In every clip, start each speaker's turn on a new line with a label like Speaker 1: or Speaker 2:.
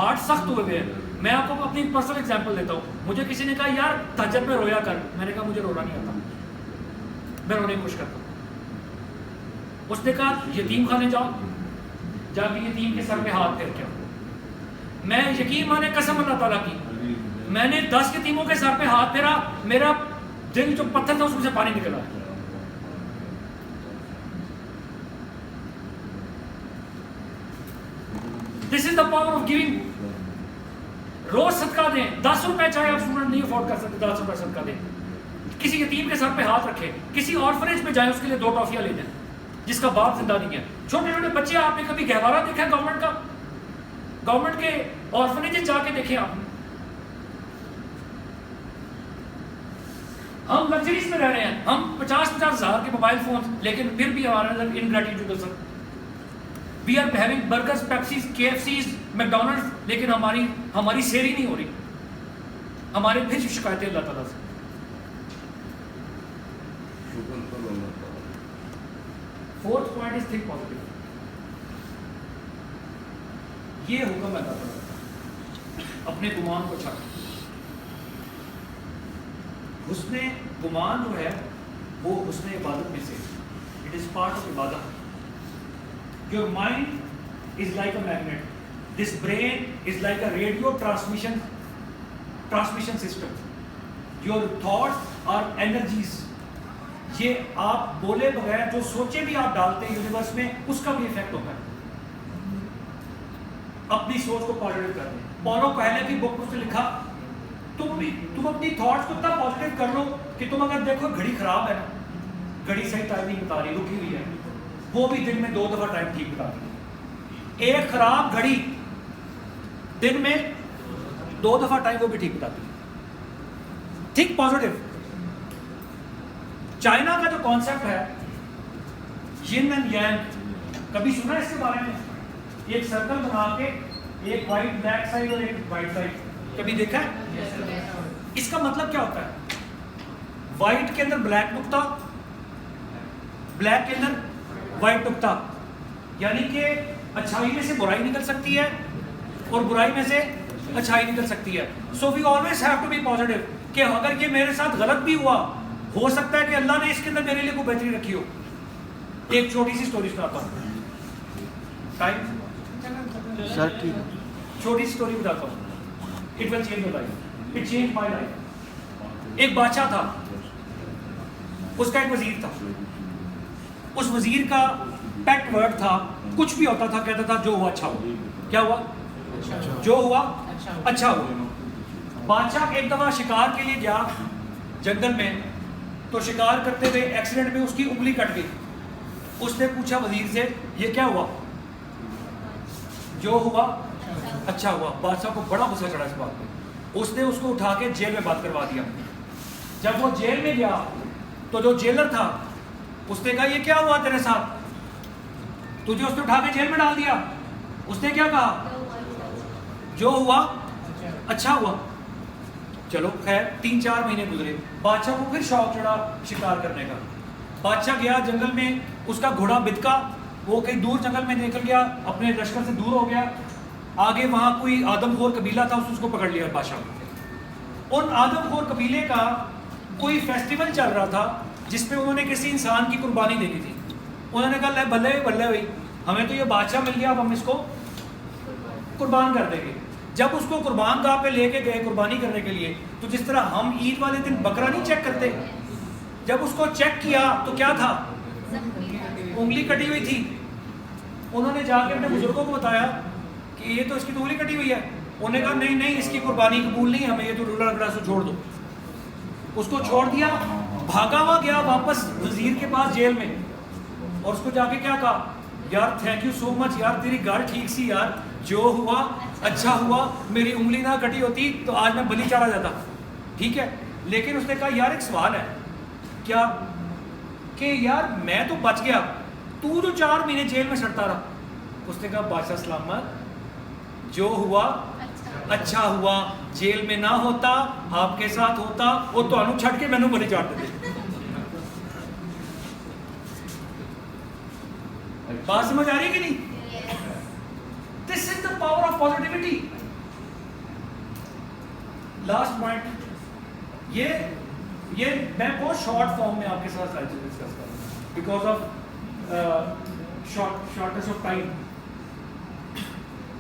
Speaker 1: Heart سخت ہوئے ہوئے ہیں. میں آپ کو اپنی پرسنل ایگزامپل دیتا ہوں. مجھے کسی نے کہا یار تہجد میں رویا کر. میں نے کہا مجھے رونا نہیں آتا, میں رونے کی کوشش کرتا ہوں. اس نے کہا یتیم خانے جاؤ, جا کے یتیم کے سر پہ ہاتھ پھیر کے آؤ. میں یقین مانے قسم اللہ تعالیٰ کی, میں نے 10 یتیموں کے سر پہ ہاتھ پھیرا, میرا دل جو پتھر تھا اس میں سے پانی نکلا. دس is the power of giving. روز صدقہ دیں, 10 روپے چاہے آپ اسٹوڈنٹ نہیں افورڈ کر سکتے, 10 روپے صدقہ دیں. کسی یتیم کے سر پہ ہاتھ رکھیں, کسی آرفنیج میں جائیں, اس کے لیے 2 ٹافیاں لے جائیں جس کا باپ زندہ نہیں ہے. چھوٹے چھوٹے بچے, آپ نے کبھی گہوارہ دیکھا گورنمنٹ کا؟ گورنمنٹ کے آرفنیج جا کے دیکھیں آپ. ہم لگژریز میں رہ رہے ہیں, ہم 50,000 ہزار کے موبائل فون, لیکن پھر بھی ہمارے اندر ingratitude. We are having burgers, Pepsis, KFCs, McDonald's, لیکن ہماری سیری نہیں ہو رہی. ہمارے پھر شکایتیں اللہ تعالیٰ سے. Fourth point is think positive. یہ حکم ہے اللہ تعالیٰ کا, اپنے گمان کو چھاڑ. حسن گمان جو ہے وہ حسن عبادت میں سے, اٹ از پارٹ آف عبادت. Your mind is like a magnet. This brain is like a radio transmission system. Your thoughts are energies. یہ آپ بولے بغیر جو سوچے بھی آپ ڈالتے ہیں یونیورس میں, اس کا بھی ایفیکٹ ہوتا ہے. اپنی سوچ کو پازیٹیو کر دیں. پولو کویلو کی بک میں لکھا, تم اپنی تھاٹس کو اتنا پازیٹیو کر لو کہ تم اگر دیکھو گھڑی خراب ہے نا, گھڑی صحیح ٹائم نہیں بتا رہی, رکی ہوئی ہے, وہ بھی دن میں 2 دفعہ ٹائم ٹھیک بتاتی ہے. ایک خراب گھڑی دن میں 2 دفعہ ٹائم وہ بھی ٹھیک بتاتی ہے. Think positive. چائنا کا جو کانسیپٹ ہے ین اینڈ یانگ, کبھی سنا اس کے بارے میں؟ ایک سرکل بنا کے ایک وائٹ بلیک سائڈ اور ایک وائٹ سائڈ, کبھی دیکھا ہے؟ اس کا مطلب کیا ہوتا ہے؟ وائٹ کے اندر بلیک نقطہ, بلیک کے اندر وائٹ نقطہ, یعنی کہ اچھائی میں سے برائی نکل سکتی ہے اور برائی میں سے اچھائی نکل سکتی ہے. So we always have to be positive کہ اگر یہ میرے ساتھ غلط بھی ہوا, ہو سکتا ہے کہ اللہ نے اس کے اندر میرے لیے کوئی بہتری رکھی ہو. ایک چھوٹی سی اسٹوری سناتا ہوں. ٹائم
Speaker 2: سر ٹھیک ہے,
Speaker 1: چھوٹی سی اسٹوری بتاتا ہوں. It will change your life, it change my life. ایک بادشاہ تھا, اس کا ایک وزیر تھا. اس وزیر کا پیٹ ورڈ تھا, کچھ بھی ہوتا تھا کہتا تھا جو ہوا اچھا ہوا. کیا ہوا؟ جو ہوا اچھا ہوا. بادشاہ ایک دفعہ شکار کے لیے گیا جنگل میں, تو شکار کرتے ہوئے ایکسیڈنٹ میں اس کی انگلی کٹ گئی. اس نے پوچھا وزیر سے یہ کیا ہوا؟ جو ہوا اچھا ہوا. بادشاہ کو بڑا غصہ چڑھا اس بات پہ. اس نے اس کو اٹھا کے جیل میں بند کروا دیا. جب وہ جیل میں گیا تو جو جیلر تھا اس نے کہا یہ کیا ہوا تیرے ساتھ, تجھے اس نے اٹھا کے جیل میں ڈال دیا. اس نے کیا کہا؟ جو ہوا اچھا ہوا. چلو خیر 3-4 مہینے گزرے. بادشاہ کو پھر شوق چڑھا شکار کرنے کا. بادشاہ گیا جنگل میں, اس کا گھوڑا بدکا, وہ کہیں دور جنگل میں نکل گیا, اپنے لشکر سے دور ہو گیا. آگے وہاں کوئی آدم خور قبیلہ تھا, اس کو پکڑ لیا بادشاہ کو. ان آدم خور قبیلے کا کوئی فیسٹیول چل رہا تھا جس پہ انہوں نے کسی انسان کی قربانی دینی تھی. انہوں نے کہا لے بلے بلے بھائی, ہمیں تو یہ بادشاہ مل گیا, اب ہم اس کو قربان کر دیں گے. جب اس کو قربان گاہ پہ لے کے گئے قربانی کرنے کے لیے, تو جس طرح ہم عید والے دن بکرا نہیں چیک کرتے, جب اس کو چیک کیا تو کیا تھا؟ انگلی کٹی ہوئی تھی. انہوں نے جا کے اپنے بزرگوں کو بتایا کہ یہ تو اس کی تو انگلی کٹی ہوئی ہے. انہوں نے کہا نہیں نہیں, اس کی قربانی قبول نہیں, ہمیں یہ تو رولر گراس کو چھوڑ دو. اس کو چھوڑ دیا, بھاگا ہوا گیا واپس وزیر کے پاس جیل میں, اور اس کو جا کے کیا کہا؟ یار تھینک یو سو مچ یار, تیری گاڑ ٹھیک سی یار, جو ہوا اچھا ہوا, میری انگلی نہ کٹی ہوتی تو آج میں بلی چڑھا جاتا. ٹھیک ہے, لیکن اس نے کہا یار ایک سوال ہے. کیا؟ کہ یار میں تو بچ گیا, تو جو 4 مہینے جیل میں سڑتا رہا. اس نے کہا بادشاہ سلامت, جو ہوا اچھا ہوا, جیل میں نہ ہوتا آپ کے ساتھ ہوتا, وہ تو انو چھٹ کے مینو بلی چاڑتے تھے. بات سمجھ آ رہی ہے کہ نہیں؟ This is the power of positivity. Last point یہ میں بہت شارٹ فارم میں آپ کے ساتھ ڈسکس کروں گا because of shortness of time.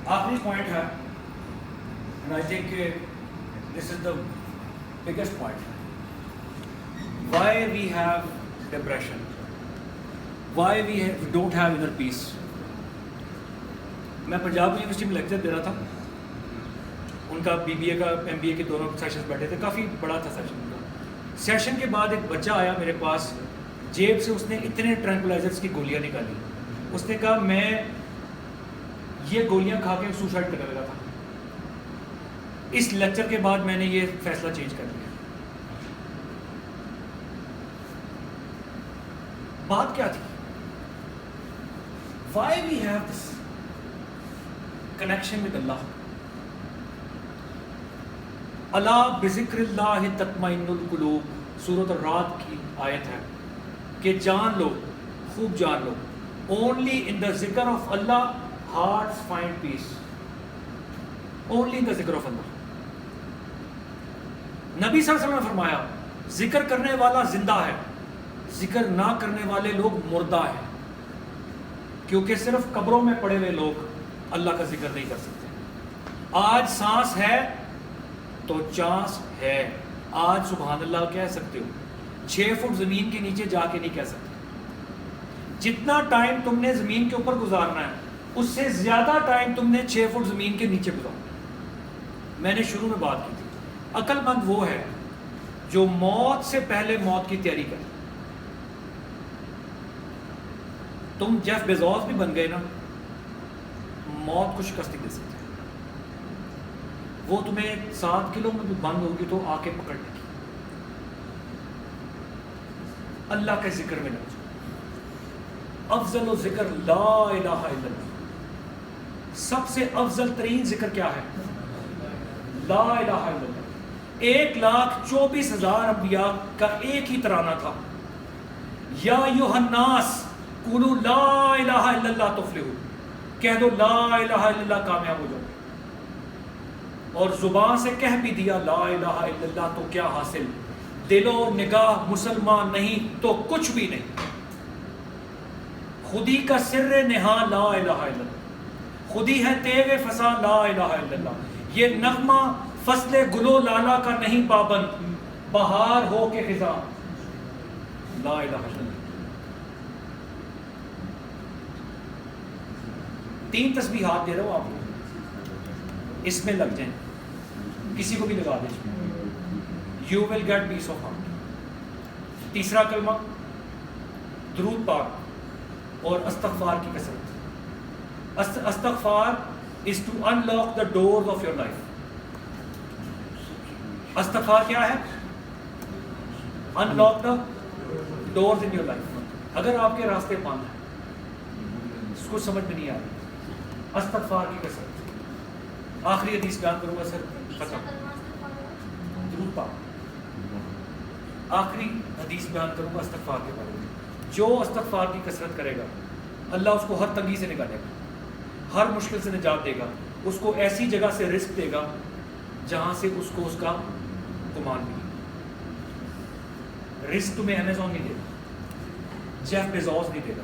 Speaker 1: آخری پوائنٹ ہے and I think this is the biggest point. Why we have depression, why we don't have inner peace. میں پنجاب یونیورسٹی میں لیکچر دے رہا تھا, ان کا BBA کا MBA کے دونوں سیشنز بیٹھے تھے, کافی بڑا تھا سیشن ان کا. سیشن کے بعد ایک بچہ آیا میرے پاس, جیب سے اس نے اتنے ٹرینکولائزرس کی گولیاں نکالی. اس نے کہا میں یہ گولیاں کھا کے سوسائڈ کرنے لگا تھا. اس لیکچر کے بعد میں نے یہ فیصلہ چینج کر لیا. بات کیا تھی؟ Why we have this connection with Allah. اللہ بذکر اللہ تطمئن القلوب, سورۃ الرعد کی آیت ہے کہ جان لو, خوب جان لو, اونلی ان دا ذکر of Allah hearts find peace. Only in the ذکر آف اللہ. نبی صلی اللہ علیہ وسلم نے فرمایا ذکر کرنے والا زندہ ہے, ذکر نہ کرنے والے لوگ مردہ ہیں, کیونکہ صرف قبروں میں پڑے ہوئے لوگ اللہ کا ذکر نہیں کر سکتے. آج سانس ہے تو چانس ہے. آج سبحان اللہ کہہ سکتے ہو, 6 فٹ زمین کے نیچے جا کے نہیں کہہ سکتے. جتنا ٹائم تم نے زمین کے اوپر گزارنا ہے اس سے زیادہ ٹائم تم نے 6 فٹ زمین کے نیچے گزارنا. میں نے شروع میں بات کی تھی, عقل مند وہ ہے جو موت سے پہلے موت کی تیاری کرے. تم جیف بیزوس بھی بن گئے نا, موت کو شکست نہیں دے سکتے. وہ تمہیں 7 کلو میں بھی بند ہوگی تو آ کے پکڑ لے گی. اللہ کے ذکر میں لگ جاؤ. افضل و ذکر لا الہ الا اللہ. سب سے افضل ترین ذکر کیا ہے؟ لا الہ الا اللہ. 1,24,000 انبیاء کا ایک ہی ترانہ تھا, یا ایھا الناس قولوا لا الہ الا اللہ تفلحوا. کہہ دو لا الہ الا اللہ, کامیاب ہو جاؤ. اور زبان سے کہہ بھی دیا لا الہ الا اللہ تو کیا حاصل, دل و نگاہ مسلمان نہیں تو کچھ بھی نہیں. خودی کا سر نہا لا الہ الا اللہ, خودی ہے تیغ فسا لا الہ الا اللہ. یہ نغمہ فصل گلو لالا کا نہیں پابند, بہار ہو کے خزاں لا الہ الا اللہ. 3 تسبیحات دے رہا ہوں آپ کو, اس میں لگ جائیں, کسی کو بھی لگا دیں, you will get peace of heart. تیسرا کلمہ درود پاک اور استغفار کی کثرت. استغفار is to unlock the doors of your life. استغفار کیا ہے؟ unlock the doors in your life. اگر آپ کے راستے بند ہیں, اس کو سمجھ میں نہیں آ رہی, استغفار کی کثرت. آخری حدیث بیان کروں گا سر, ختم. درود پاک. آخری حدیث بیان کروں گا استغفار کے بارے میں. جو استغفار کی کثرت کرے گا اللہ اس کو ہر تنگی سے نکالے گا, ہر مشکل سے نجات دے گا, اس کو ایسی جگہ سے رزق دے گا جہاں سے اس کو اس کا گمان بھی. رزق تمہیں امیزون نہیں دے گا, جیف بیزوس نہیں دے گا,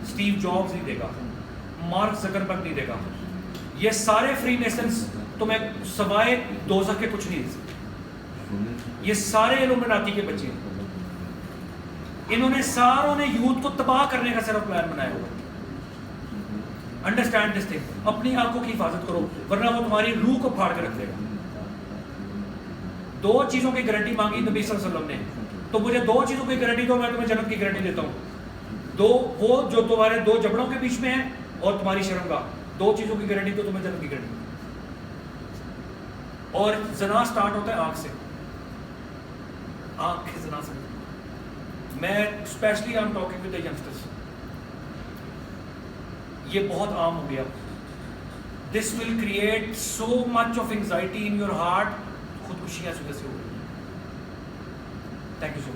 Speaker 1: اسٹیو جابز نہیں دے گا, مارک زکربرگ نہیں دے گا. یہ سارے فری میسنز تمہیں سوائے دوزخ کے کچھ نہیں دے سکتے. یہ سارے ایلومناٹی کے بچے ہیں, انہوں نے ساروں نے یوتھ کو تباہ کرنے کا صرف پلان بنایا ہوا. Understand this thing. اپنی آنکھوں کی حفاظت کرو ورنہ وہ تمہاری روح کو پھاڑ کے رکھ دے گا. 2 چیزوں کی گارنٹی مانگی نبی صلی اللہ علیہ وسلم نے, تو مجھے 2 چیزوں کی گارنٹی دو, میں تمہیں جنت کی گارنٹی دیتا ہوں. 2 وہ جو تمہارے 2 جبڑوں کے بیچ میں ہیں اور تمہاری شرمگاہ, 2 چیزوں کی گارنٹی تو تمہیں جنت کی گارنٹی. اور زنا سٹارٹ ہوتا ہے آنکھ سے, آنکھ کے زنا سے. میں especially I am talking with the youngsters, یہ بہت عام ہو گیا. This will create so much of anxiety in your heart. خودکشیاں اس وجہ سے ہو رہی ہیں. Thank you so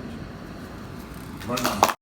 Speaker 1: much.